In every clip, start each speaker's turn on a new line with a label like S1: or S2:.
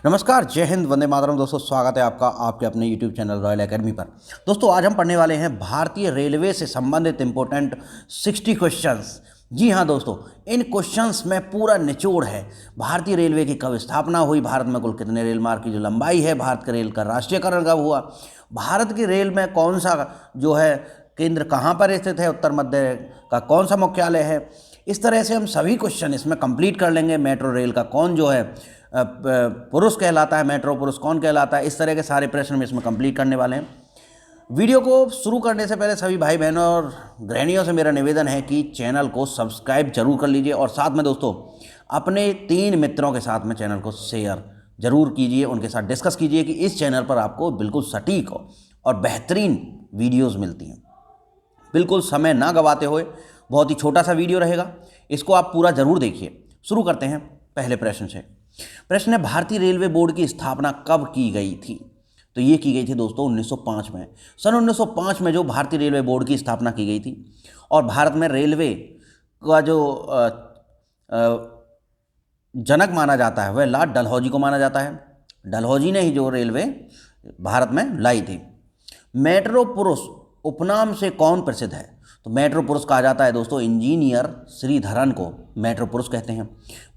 S1: नमस्कार, जय हिंद, वंदे मातरम। दोस्तों, स्वागत है आपका आपके अपने YouTube चैनल रॉयल एकेडमी पर। दोस्तों, आज हम पढ़ने वाले हैं भारतीय रेलवे से संबंधित इंपॉर्टेंट 60 क्वेश्चंस। जी हाँ दोस्तों, इन क्वेश्चंस में पूरा निचोड़ है। भारतीय रेलवे की कब स्थापना हुई, भारत में कुल कितने रेल मार्ग की जो लंबाई है, भारत के रेल का राष्ट्रीयकरण कब हुआ, भारत की रेल में कौन सा जो है केंद्र कहाँ पर स्थित है, उत्तर मध्य का कौन सा मुख्यालय है। इस तरह से हम सभी क्वेश्चन इसमें कंप्लीट कर लेंगे। मेट्रो रेल का कौन जो है पुरुष कहलाता है, मेट्रो पुरुष कौन कहलाता है, इस तरह के सारे प्रश्न हम इसमें कंप्लीट करने वाले हैं। वीडियो को शुरू करने से पहले सभी भाई बहनों और गृहिणियों से मेरा निवेदन है कि चैनल को सब्सक्राइब जरूर कर लीजिए और साथ में दोस्तों अपने 3 मित्रों के साथ में चैनल को शेयर जरूर कीजिए, उनके साथ डिस्कस कीजिए कि इस चैनल पर आपको बिल्कुल सटीक और बेहतरीन वीडियोज़ मिलती हैं। बिल्कुल समय ना गवाते हुए, बहुत ही छोटा सा वीडियो रहेगा, इसको आप पूरा जरूर देखिए। शुरू करते हैं पहले प्रश्न से। प्रश्न है, भारतीय रेलवे बोर्ड की स्थापना कब की गई थी? तो ये की गई थी दोस्तों 1905 में। सन 1905 में जो भारतीय रेलवे बोर्ड की स्थापना की गई थी और भारत में रेलवे का जो जनक माना जाता है वह लॉर्ड डलहौजी को माना जाता है। डलहौजी ने ही जो रेलवे भारत में लाई थी। मेट्रो पुरुष उपनाम से कौन प्रसिद्ध है? तो मेट्रो पुरुष कहा जाता है दोस्तों इंजीनियर श्रीधरन को मेट्रो पुरुष कहते हैं।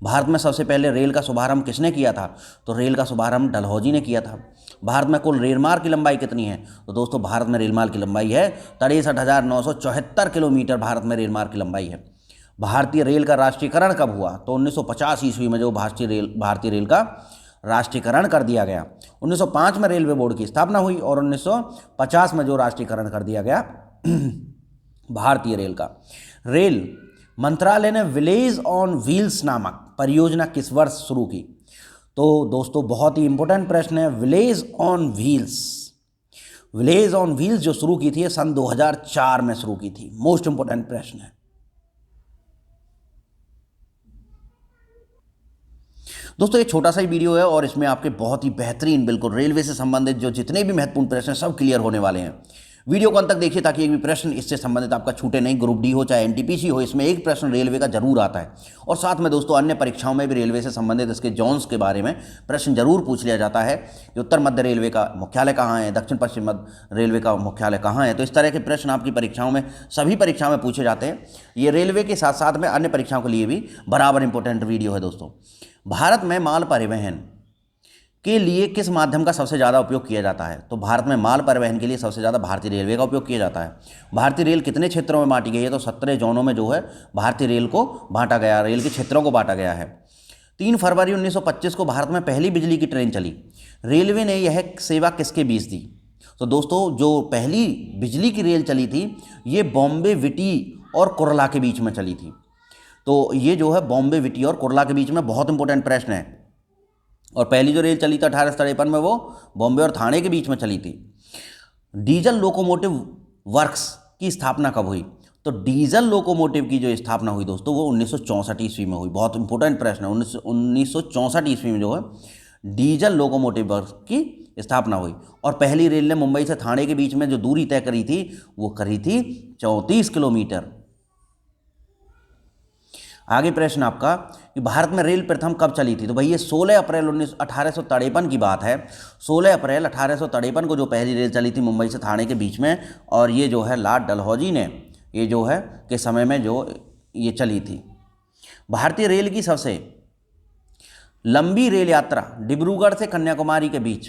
S1: भारत में सबसे पहले रेल का शुभारंभ किसने किया था? तो रेल का शुभारंभ डलहौजी ने किया था। भारत में कुल रेलमार्ग की लंबाई कितनी है? तो दोस्तों भारत में रेलमार्ग की लंबाई है 63,974 किलोमीटर। भारत में रेलमार्ग की लंबाई है। भारतीय रेल का राष्ट्रीयकरण कब हुआ? तो 1950 ईस्वी में जो भारतीय रेल का राष्ट्रीयकरण कर दिया गया। 1905 में रेलवे बोर्ड की स्थापना हुई और 1950 में जो राष्ट्रीयकरण कर दिया गया भारतीय रेल का। रेल मंत्रालय ने विलेज ऑन व्हील्स नामक परियोजना किस वर्ष शुरू की? तो दोस्तों बहुत ही इंपॉर्टेंट प्रश्न है। विलेज ऑन व्हील्स जो शुरू की थी सन 2004 में शुरू की थी। मोस्ट इंपॉर्टेंट प्रश्न है दोस्तों। ये छोटा सा ही वीडियो है और इसमें आपके बहुत ही बेहतरीन बिल्कुल रेलवे से संबंधित जो जितने भी महत्वपूर्ण प्रश्न हैं सब क्लियर होने वाले हैं। वीडियो को अंत तक देखिए ताकि एक भी प्रश्न इससे संबंधित आपका छूटे नहीं। ग्रुप डी हो चाहे एनटीपीसी हो, इसमें एक प्रश्न रेलवे का जरूर आता है। और साथ में दोस्तों अन्य परीक्षाओं में भी रेलवे से संबंधित इसके जोन्स के बारे में प्रश्न जरूर पूछ लिया जाता है कि उत्तर मध्य रेलवे का मुख्यालय कहाँ है, दक्षिण पश्चिम मध्य रेलवे का मुख्यालय कहाँ है। तो इस तरह के प्रश्न आपकी परीक्षाओं में सभी परीक्षाओं में पूछे जाते हैं। ये रेलवे के साथ साथ में अन्य परीक्षाओं के लिए भी बराबर इंपॉर्टेंट वीडियो है दोस्तों। भारत में माल परिवहन के लिए किस माध्यम का सबसे ज़्यादा उपयोग किया जाता है? तो भारत में माल परिवहन के लिए सबसे ज़्यादा भारतीय रेलवे का उपयोग किया जाता है। भारतीय रेल कितने क्षेत्रों में बांटी गई है? तो 17 जोनों में जो है भारतीय रेल को बांटा गया, रेल के क्षेत्रों को बांटा गया है। 3 फरवरी 1925 को भारत में पहली बिजली की ट्रेन चली। रेलवे ने यह सेवा किसके बीच दी? तो दोस्तों जो पहली बिजली की रेल चली थी ये बॉम्बे विटी और कुर्ला के बीच में चली थी। तो ये जो है बॉम्बे विटी और कुर्ला के बीच में बहुत इंपॉर्टेंट प्रश्न है। और पहली जो रेल चली थी 1853 में वो बॉम्बे और ठाणे के बीच में चली थी। डीजल लोकोमोटिव वर्क्स की स्थापना कब हुई? तो डीजल लोकोमोटिव की जो स्थापना हुई दोस्तों वो 1964 ईस्वी में हुई। बहुत इंपॉर्टेंट प्रश्न है। 1964 ईस्वी में जो है डीजल लोकोमोटिव वर्क्स की स्थापना हुई। और पहली रेल ने मुंबई से ठाणे के बीच में जो दूरी तय करी थी वो करी थी 34 किलोमीटर। आगे प्रश्न आपका कि भारत में रेल प्रथम कब चली थी? तो भाई ये 16 अप्रैल 1853 की बात है। 16 अप्रैल 1853 को जो पहली रेल चली थी मुंबई से ठाणे के बीच में, और ये जो है लॉर्ड डलहौजी ने ये जो है के समय में जो ये चली थी। भारतीय रेल की सबसे लंबी रेल यात्रा डिब्रूगढ़ से कन्याकुमारी के बीच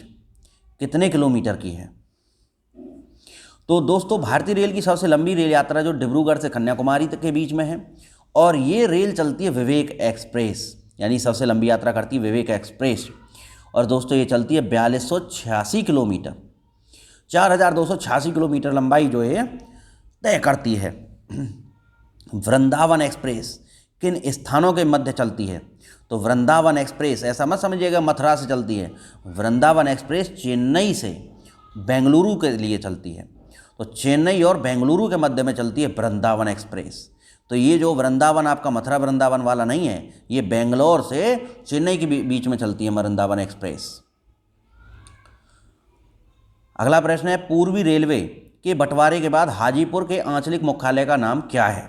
S1: कितने किलोमीटर की है? तो दोस्तों भारतीय रेल की सबसे लंबी रेल यात्रा जो डिब्रूगढ़ से कन्याकुमारी के बीच में है, और ये रेल चलती है विवेक एक्सप्रेस, यानी सबसे लंबी यात्रा करती है विवेक एक्सप्रेस। और दोस्तों ये चलती है 4286 किलोमीटर, 4286 किलोमीटर लंबाई जो है तय करती है। वृंदावन एक्सप्रेस किन स्थानों के मध्य चलती है? तो वृंदावन एक्सप्रेस ऐसा मत समझिएगा मथुरा से चलती है। वृंदावन एक्सप्रेस चेन्नई से बेंगलुरु के लिए चलती है। तो चेन्नई और बेंगलुरु के मध्य में चलती है वृंदावन एक्सप्रेस। तो ये जो वृंदावन आपका मथुरा वृंदावन वाला नहीं है, ये बेंगलोर से चेन्नई के बीच में चलती है वृंदावन एक्सप्रेस। अगला प्रश्न है, पूर्वी रेलवे के बंटवारे के बाद हाजीपुर के आंचलिक मुख्यालय का नाम क्या है?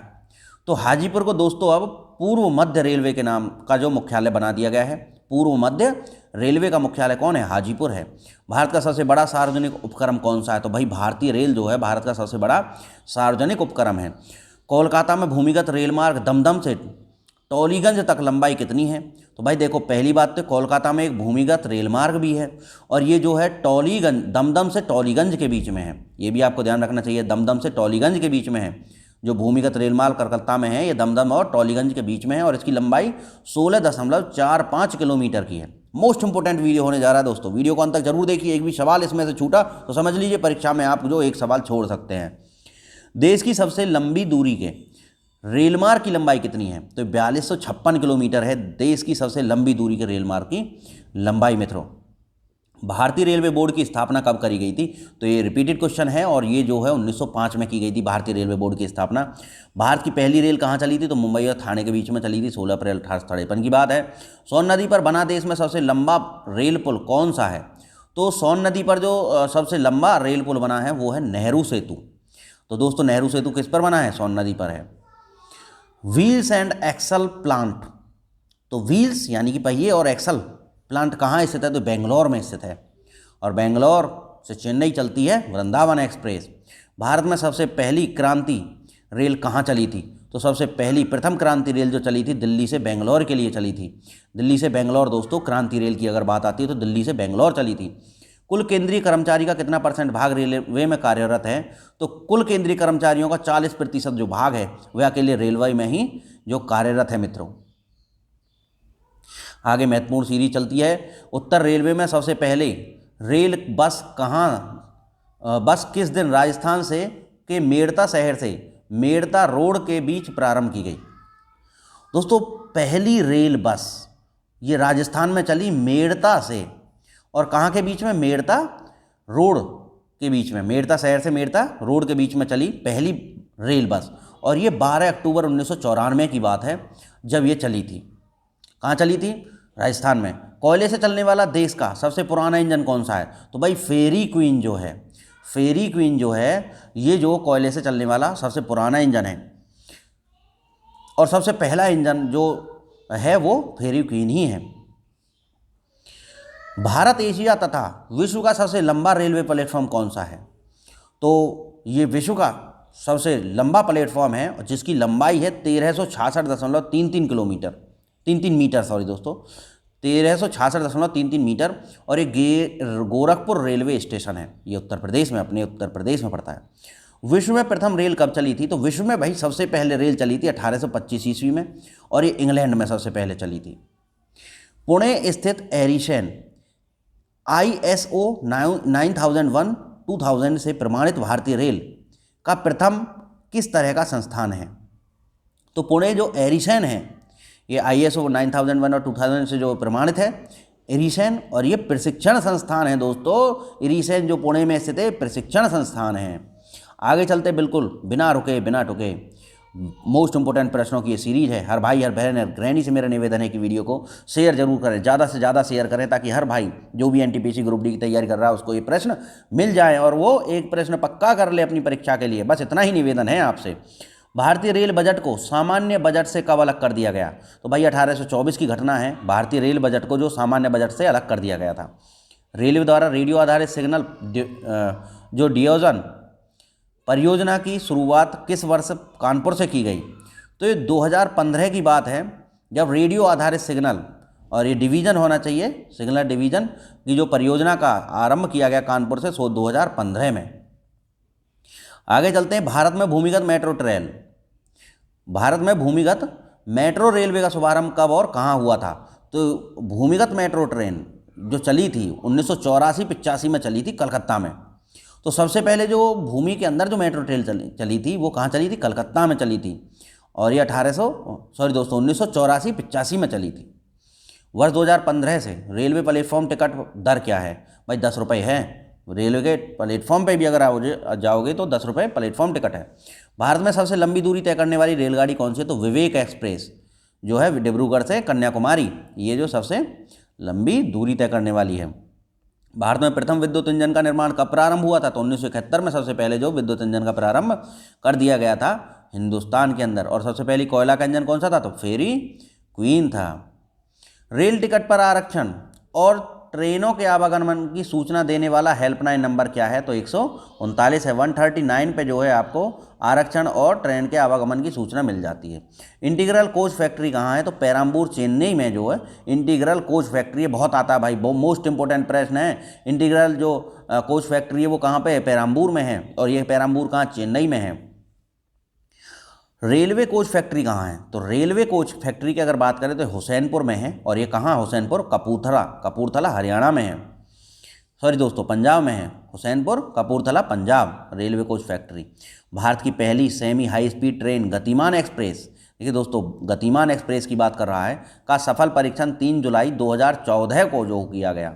S1: तो हाजीपुर को दोस्तों अब पूर्व मध्य रेलवे के नाम का जो मुख्यालय बना दिया गया है। पूर्व मध्य रेलवे का मुख्यालय कौन है? हाजीपुर है। भारत का सबसे बड़ा सार्वजनिक उपक्रम कौन सा है? तो भाई भारतीय रेल जो है भारत का सबसे बड़ा सार्वजनिक उपक्रम है। कोलकाता में भूमिगत रेल मार्ग दमदम से टॉलीगंज तक लंबाई कितनी है? तो भाई देखो, पहली बात तो कोलकाता में एक भूमिगत रेल मार्ग भी है और ये जो है टॉलीगंज, दमदम से टॉलीगंज के बीच में है। ये भी आपको ध्यान रखना चाहिए, दमदम से टॉलीगंज के बीच में है। जो भूमिगत रेल मार्ग कोलकाता में है ये दमदम और टॉलीगंज के बीच में है और इसकी लंबाई 16.45 किलोमीटर की है। मोस्ट इंपोर्टेंट वीडियो होने जा रहा है दोस्तों, वीडियो को अंत तक जरूर देखिए। एक भी सवाल इसमें से छूटा तो समझ लीजिए परीक्षा में आप जो एक सवाल छोड़ सकते हैं। देश की सबसे लंबी दूरी के रेल मार्ग की लंबाई कितनी है? तो 4256 किलोमीटर है देश की सबसे लंबी दूरी के रेल मार्ग की लंबाई मित्रों। भारतीय रेलवे बोर्ड की स्थापना कब करी गई थी? तो ये रिपीटेड क्वेश्चन है और ये जो है 1905 में की गई थी भारतीय रेलवे बोर्ड की स्थापना। भारत की पहली रेल कहाँ चली थी? तो मुंबई और ठाणे के बीच में चली थी, 16 अप्रैल 1853 की बात है। सोन नदी पर बना देश में सबसे लंबा रेल पुल कौन सा है? तो सोन नदी पर जो सबसे लंबा रेल पुल बना है वो है नेहरू सेतु। तो दोस्तों नेहरू सेतु किस पर बना है? सोन नदी पर है। व्हील्स एंड एक्सल प्लांट, तो व्हील्स यानी कि पहिए और एक्सल प्लांट कहाँ स्थित है? तो बेंगलोर में स्थित है और बेंगलोर से चेन्नई चलती है वृंदावन एक्सप्रेस। भारत में सबसे पहली क्रांति रेल कहाँ चली थी? तो सबसे पहली प्रथम क्रांति रेल जो चली थी दिल्ली से बेंगलोर के लिए चली थी। दिल्ली से बेंगलोर दोस्तों क्रांति रेल की अगर बात आती है तो दिल्ली से बेंगलोर चली थी। कुल केंद्रीय कर्मचारी का कितना % भाग रेलवे में कार्यरत है? तो कुल केंद्रीय कर्मचारियों का 40% जो भाग है वह अकेले रेलवे में ही जो कार्यरत है मित्रों। आगे महत्वपूर्ण सीरीज चलती है। उत्तर रेलवे में सबसे पहले रेल बस किस दिन राजस्थान से के मेड़ता शहर से मेड़ता रोड के बीच प्रारंभ की गई? दोस्तों पहली रेल बस ये राजस्थान में चली मेड़ता से और कहाँ के बीच में? मेड़ता रोड के बीच में, मेड़ता शहर से मेड़ता रोड के बीच में चली पहली रेल बस और ये 12 अक्टूबर 1994 की बात है जब ये चली थी। कहाँ चली थी? राजस्थान में। कोयले से चलने वाला देश का सबसे पुराना इंजन कौन सा है? तो भाई फेरी क्वीन जो है, फेरी क्वीन जो है ये जो कोयले से चलने वाला सबसे पुराना इंजन है और सबसे पहला इंजन जो है वो फेरी क्वीन ही है। भारत, एशिया तथा विश्व का सबसे लंबा रेलवे प्लेटफॉर्म कौन सा है? तो ये विश्व का सबसे लंबा प्लेटफॉर्म है और जिसकी लंबाई है 1366.33 किलोमीटर, 33 मीटर, सॉरी दोस्तों 1366.33 मीटर और ये गोरखपुर रेलवे स्टेशन है। ये उत्तर प्रदेश में, अपने उत्तर प्रदेश में पड़ता है। विश्व में प्रथम रेल कब चली थी? तो विश्व में भाई सबसे पहले रेल चली थी 1825 ईस्वी में और ये इंग्लैंड में सबसे पहले चली थी। पुणे स्थित एरिसेन ISO 9001-2000 से प्रमाणित भारतीय रेल का प्रथम किस तरह का संस्थान है? तो पुणे जो एरिसेन है ये ISO 9001 और 2000 से जो प्रमाणित है एरिसेन और ये प्रशिक्षण संस्थान है दोस्तों। एरिसेन जो पुणे में स्थित है प्रशिक्षण संस्थान है। आगे चलते बिल्कुल बिना रुके बिना टुके मोस्ट इंपोर्टेंट प्रश्नों की ये सीरीज है। हर भाई हर बहन हर गृहिणी से मेरा निवेदन है कि वीडियो को शेयर जरूर करें, ज़्यादा से ज़्यादा शेयर करें ताकि हर भाई जो भी NTPC ग्रुप डी की तैयारी कर रहा है उसको ये प्रश्न मिल जाए और वो एक प्रश्न पक्का कर ले अपनी परीक्षा के लिए। बस इतना ही निवेदन है आपसे। भारतीय रेल बजट को सामान्य बजट से कब अलग कर दिया गया? तो भाई 1824 की घटना है। भारतीय रेल बजट को जो सामान्य बजट से अलग कर दिया गया था। रेलवे द्वारा रेडियो आधारित सिग्नल जो डिवीजन परियोजना की शुरुआत किस वर्ष कानपुर से की गई? तो ये 2015 की बात है जब रेडियो आधारित सिग्नल और ये डिवीज़न होना चाहिए सिग्नल डिवीज़न की जो परियोजना का आरंभ किया गया कानपुर से 2015 में। आगे चलते हैं। भारत में भूमिगत मेट्रो ट्रेन, भारत में भूमिगत मेट्रो रेलवे का शुभारंभ कब और कहाँ हुआ था? तो भूमिगत मेट्रो ट्रेन जो चली थी 1984-85 में चली थी कलकत्ता में। तो सबसे पहले जो भूमि के अंदर जो मेट्रो ट्रेन चली थी वो कहाँ चली थी? कलकत्ता में चली थी और ये 1984-85 में चली थी। वर्ष 2015 से रेलवे प्लेटफॉर्म टिकट दर क्या है? भाई 10 रुपये है। रेलवे के प्लेटफॉर्म पे भी अगर आप जाओगे तो 10 रुपये प्लेटफॉर्म टिकट है। भारत में सबसे लंबी दूरी तय करने वाली रेलगाड़ी कौन सी है? तो विवेक एक्सप्रेस जो है डिब्रूगढ़ से कन्याकुमारी, ये जो सबसे लंबी दूरी तय करने वाली है। भारत में प्रथम विद्युत इंजन का निर्माण कब प्रारंभ हुआ था? तो 1971 में सबसे पहले जो विद्युत इंजन का प्रारंभ कर दिया गया था हिंदुस्तान के अंदर। और सबसे पहले कोयला का इंजन कौन सा था? तो फेरी क्वीन था। रेल टिकट पर आरक्षण और ट्रेनों के आवागमन की सूचना देने वाला हेल्पलाइन नंबर क्या है? तो 139 है। 139 पे जो है आपको आरक्षण और ट्रेन के आवागमन की सूचना मिल जाती है। इंटीग्रल कोच फैक्ट्री कहाँ है? तो पेराम्बूर चेन्नई में जो है इंटीग्रल कोच फैक्ट्री है। बहुत आता है भाई, बहुत मोस्ट इंपॉर्टेंट प्रश्न है। इंटीग्रल जो कोच फैक्ट्री है वो कहाँ पे है? पेराम्बूर में है। और ये पेराम्बूर कहाँ? चेन्नई में है। रेलवे कोच फैक्ट्री कहाँ है? तो रेलवे कोच फैक्ट्री की अगर बात करें तो हुसैनपुर में है। और ये कहाँ? हुसैनपुर कपूरथला हरियाणा में है। सॉरी दोस्तों, पंजाब में है। Hussainpur Kapurthala Punjab railway coach factory. Bharat की पहली semi high speed train Gatiman express, देखिए दोस्तों गतिमान एक्सप्रेस की बात कर रहा है, का सफल परीक्षण 3 जुलाई 2014 को जो किया गया।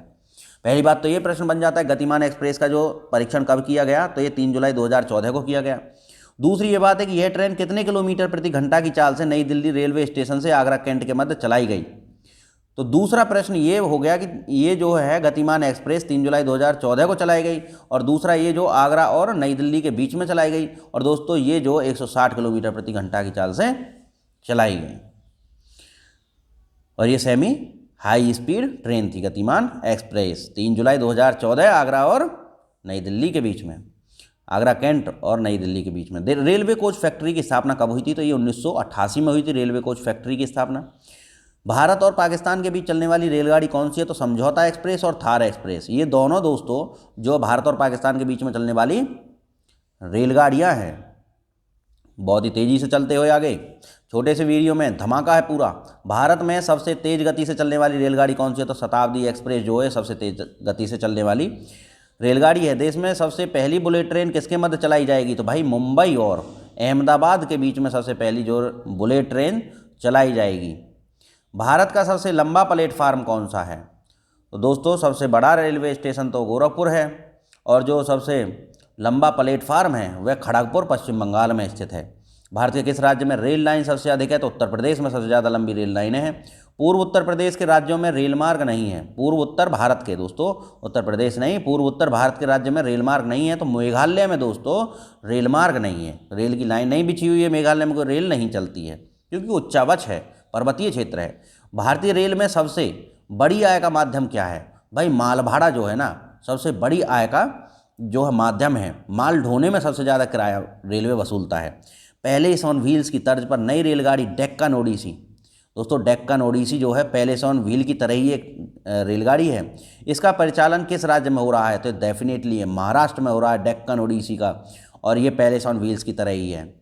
S1: पहली बात तो ये प्रश्न बन जाता है, गतिमान एक्सप्रेस का जो परीक्षण कब किया गया? तो ये 3 जुलाई 2014 को किया गया। दूसरी ये बात है कि यह ट्रेन कितने किलोमीटर प्रति घंटा की चाल से नई दिल्ली रेलवे स्टेशन से आगरा कैंट के मध्य चलाई गई? तो दूसरा प्रश्न ये हो गया कि ये जो है गतिमान एक्सप्रेस 3 जुलाई 2014 को चलाई गई, और दूसरा ये जो आगरा और नई दिल्ली के बीच में चलाई गई, और दोस्तों ये जो 160 किलोमीटर प्रति घंटा की चाल से चलाई गई। और ये सेमी हाई स्पीड ट्रेन थी गतिमान एक्सप्रेस, 3 जुलाई 2014 आगरा और नई दिल्ली के बीच में, आगरा कैंट और नई दिल्ली के बीच में। रेलवे कोच फैक्ट्री की स्थापना कब हुई थी? तो ये 1988 में हुई थी रेलवे कोच फैक्ट्री की स्थापना। भारत और पाकिस्तान के बीच चलने वाली रेलगाड़ी कौन सी है? तो समझौता एक्सप्रेस और थार एक्सप्रेस, ये दोनों दोस्तों जो भारत और पाकिस्तान के बीच में चलने वाली रेलगाड़ियां हैं। बहुत ही तेज़ी से चलते हुए आगे, छोटे से वीडियो में धमाका है पूरा। भारत में सबसे तेज़ गति से चलने वाली रेलगाड़ी कौन सी है? तो शताब्दी एक्सप्रेस जो है सबसे तेज़ गति से चलने वाली रेलगाड़ी है। देश में सबसे पहली बुलेट ट्रेन किसके मध्य चलाई जाएगी? तो भाई मुंबई और अहमदाबाद के बीच में सबसे पहली जो बुलेट ट्रेन चलाई जाएगी। भारत का सबसे लंबा प्लेटफार्म कौन सा है? तो दोस्तों सबसे बड़ा रेलवे स्टेशन तो गोरखपुर है, और जो सबसे लंबा प्लेटफार्म है वह खड़गपुर पश्चिम बंगाल में स्थित है। भारत के किस राज्य में रेल लाइन सबसे अधिक है? तो उत्तर प्रदेश में सबसे ज़्यादा लंबी रेल लाइनें हैं। पूर्व उत्तर प्रदेश के राज्यों में रेल मार्ग नहीं है। पूर्व उत्तर भारत के दोस्तों, उत्तर प्रदेश नहीं, पूर्व उत्तर भारत के राज्य में रेल मार्ग नहीं है। तो मेघालय में दोस्तों रेल मार्ग नहीं है, रेल की लाइन नहीं बिछी हुई है। मेघालय में कोई रेल नहीं चलती है क्योंकि उच्चावच है, पर्वतीय क्षेत्र है। भारतीय रेल में सबसे बड़ी आय का माध्यम क्या है? भाई माल भाड़ा जो है ना, सबसे बड़ी आय का जो है माध्यम है। माल ढोने में सबसे ज़्यादा किराया रेलवे वसूलता है। पहले ऑन व्हील्स की तर्ज पर नई रेलगाड़ी डेक्कन ओडिसी, दोस्तों डेक्कन ओडिसी जो है पहले ऑन व्हील की तरह ही एक रेलगाड़ी है। इसका परिचालन किस राज्य में हो रहा है? तो डेफिनेटली ये महाराष्ट्र में हो रहा है डेक्कन ओडिसी का, और ये पहले ऑन व्हील्स की तरह ही है।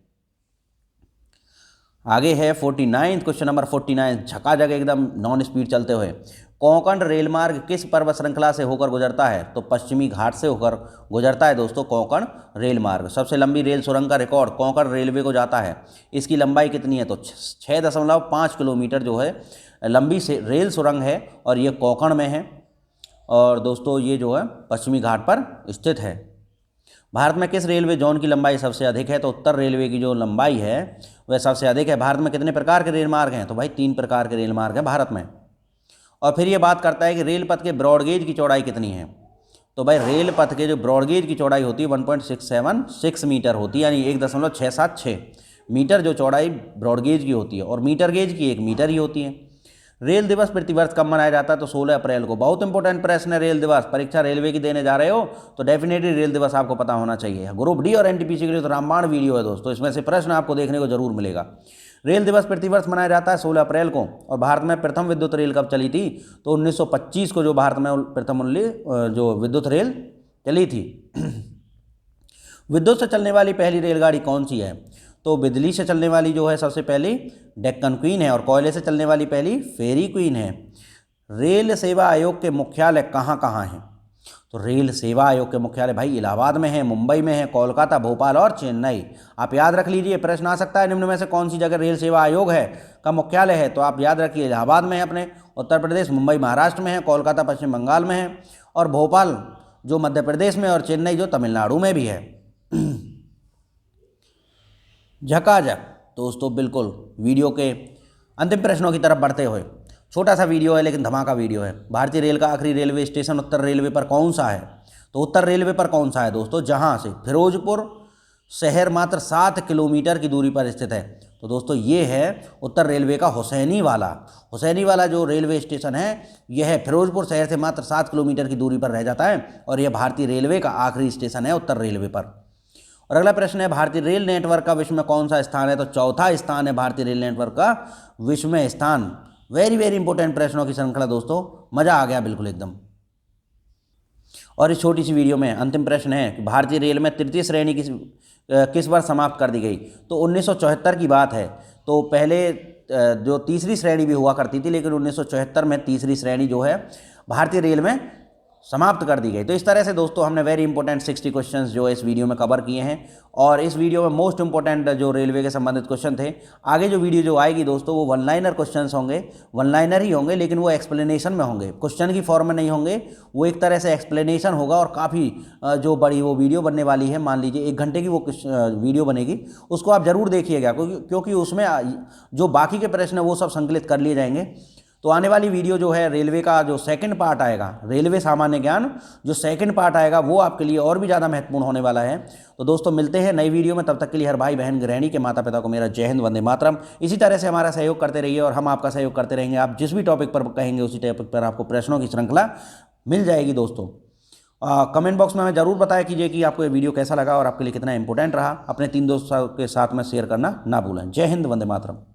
S1: आगे है 49 क्वेश्चन नंबर 49, झकाझक एकदम नॉन स्पीड चलते हुए। कोंकण रेल मार्ग किस पर्वत श्रृंखला से होकर गुजरता है? तो पश्चिमी घाट से होकर गुजरता है दोस्तों कोंकण रेल मार्ग। सबसे लंबी रेल सुरंग का रिकॉर्ड कोंकण रेलवे को जाता है। इसकी लंबाई कितनी है? तो 6.5 किलोमीटर जो है लंबी से रेल सुरंग है, और ये कोंकण में है, और दोस्तों ये जो है पश्चिमी घाट पर स्थित है। भारत में किस रेलवे जोन की लंबाई सबसे अधिक है? तो उत्तर रेलवे की जो लंबाई है वह सबसे अधिक है। भारत में कितने प्रकार के रेल मार्ग हैं? तो भाई 3 प्रकार के रेल मार्ग हैं भारत में। और फिर ये बात करता है कि रेल पथ के ब्रॉडगेज की चौड़ाई कितनी है? तो भाई रेल पथ के जो ब्रॉडगेज की चौड़ाई होती है 1.676 मीटर होती है, यानी 1.676 मीटर जो चौड़ाई ब्रॉडगेज की होती है, और मीटर गेज की 1 मीटर ही होती है। रेल दिवस प्रतिवर्ष कब मनाया जाता है? तो 16 अप्रैल को। बहुत इंपॉर्टेंट प्रश्न है रेल दिवस, परीक्षा रेलवे की देने जा रहे हो तो डेफिनेटली रेल दिवस आपको पता होना चाहिए। ग्रुप डी और एनटीपीसी के लिए तो रामबाण वीडियो है दोस्तों, इसमें से प्रश्न आपको देखने को जरूर मिलेगा। रेल दिवस प्रतिवर्ष मनाया जाता है 16 अप्रैल को। और भारत में प्रथम विद्युत रेल कब चली थी? तो 1925 को जो भारत में प्रथम जो विद्युत रेल चली थी। विद्युत से चलने वाली पहली रेलगाड़ी कौन सी है? तो बिजली से चलने वाली जो है सबसे पहली डेक्कन क्वीन है, और कोयले से चलने वाली पहली फेरी क्वीन है। रेल सेवा आयोग के मुख्यालय कहाँ कहाँ हैं? तो रेल सेवा आयोग के मुख्यालय भाई इलाहाबाद में है, मुंबई में है, कोलकाता, भोपाल और चेन्नई। आप याद रख लीजिए, प्रश्न आ सकता है निम्न में से कौन सी जगह रेल सेवा आयोग है का मुख्यालय है? तो आप याद रखिए इलाहाबाद में है अपने उत्तर प्रदेश, मुंबई महाराष्ट्र में है, कोलकाता पश्चिम बंगाल में है, और भोपाल जो मध्य प्रदेश में, और चेन्नई जो तमिलनाडु में भी है। झकाझक दोस्तों बिल्कुल वीडियो के अंतिम प्रश्नों की तरफ बढ़ते हुए, छोटा सा वीडियो है लेकिन धमाका वीडियो है। भारतीय रेल का आखिरी रेलवे स्टेशन उत्तर रेलवे पर कौन सा है? तो उत्तर रेलवे पर कौन सा है दोस्तों? जहां से फिरोजपुर शहर मात्र 7 किलोमीटर की दूरी पर स्थित है। तो दोस्तों ये है उत्तर रेलवे का हुसैनीवाला जो रेलवे स्टेशन है, यह है फिरोजपुर शहर से मात्र 7 किलोमीटर की दूरी पर रह जाता है और यह भारतीय रेलवे का आखिरी स्टेशन है उत्तर रेलवे पर। और अगला प्रश्न है, भारतीय रेल नेटवर्क का विश्व में कौन सा स्थान है? तो चौथा स्थान है भारतीय रेल नेटवर्क का विश्व में स्थान। वेरी वेरी इंपॉर्टेंट प्रश्नों की श्रृंखला दोस्तों, मजा आ गया बिल्कुल एकदम। और इस छोटी सी वीडियो में अंतिम प्रश्न है कि भारतीय रेल में तृतीय श्रेणी किस वर्ष समाप्त कर दी गई? तो 1974 की बात है। तो पहले जो तीसरी श्रेणी भी हुआ करती थी, लेकिन 1974 में तीसरी श्रेणी जो है भारतीय रेल में समाप्त कर दी गई। तो इस तरह से दोस्तों हमने वेरी इंपॉर्टेंट 60 क्वेश्चंस जो इस वीडियो में कवर किए हैं और इस वीडियो में मोस्ट इंपॉर्टेंट जो रेलवे के संबंधित क्वेश्चन थे। आगे जो वीडियो जो आएगी दोस्तों वो वन लाइनर क्वेश्चंस होंगे, वन लाइनर ही होंगे, लेकिन वो एक्सप्लेनेशन में होंगे, क्वेश्चन की फॉर्म में नहीं होंगे। वो एक तरह से एक्सप्लेनेशन होगा और काफ़ी जो बड़ी वो वीडियो बनने वाली है, मान लीजिए 1 घंटे की वो वीडियो बनेगी, उसको आप ज़रूर देखिएगा क्योंकि उसमें जो बाकी के प्रश्न है वो सब संकलित कर लिए जाएंगे। तो आने वाली वीडियो जो है रेलवे का जो सेकंड पार्ट आएगा, रेलवे सामान्य ज्ञान जो सेकंड पार्ट आएगा वो आपके लिए और भी ज़्यादा महत्वपूर्ण होने वाला है। तो दोस्तों मिलते हैं नई वीडियो में, तब तक के लिए हर भाई बहन गृहिणी के माता पिता को मेरा जय हिंद, वंदे मातरम। इसी तरह से हमारा सहयोग करते रहिए और हम आपका सहयोग करते रहेंगे। आप जिस भी टॉपिक पर कहेंगे उसी टॉपिक पर आपको प्रश्नों की श्रृंखला मिल जाएगी दोस्तों। कमेंट बॉक्स में हमें ज़रूर बताया कीजिए कि आपको ये वीडियो कैसा लगा और आपके लिए कितना इंपॉर्टेंट रहा। अपने 3 दोस्तों के साथ में शेयर करना ना भूलें। जय हिंद, वंदे मातरम।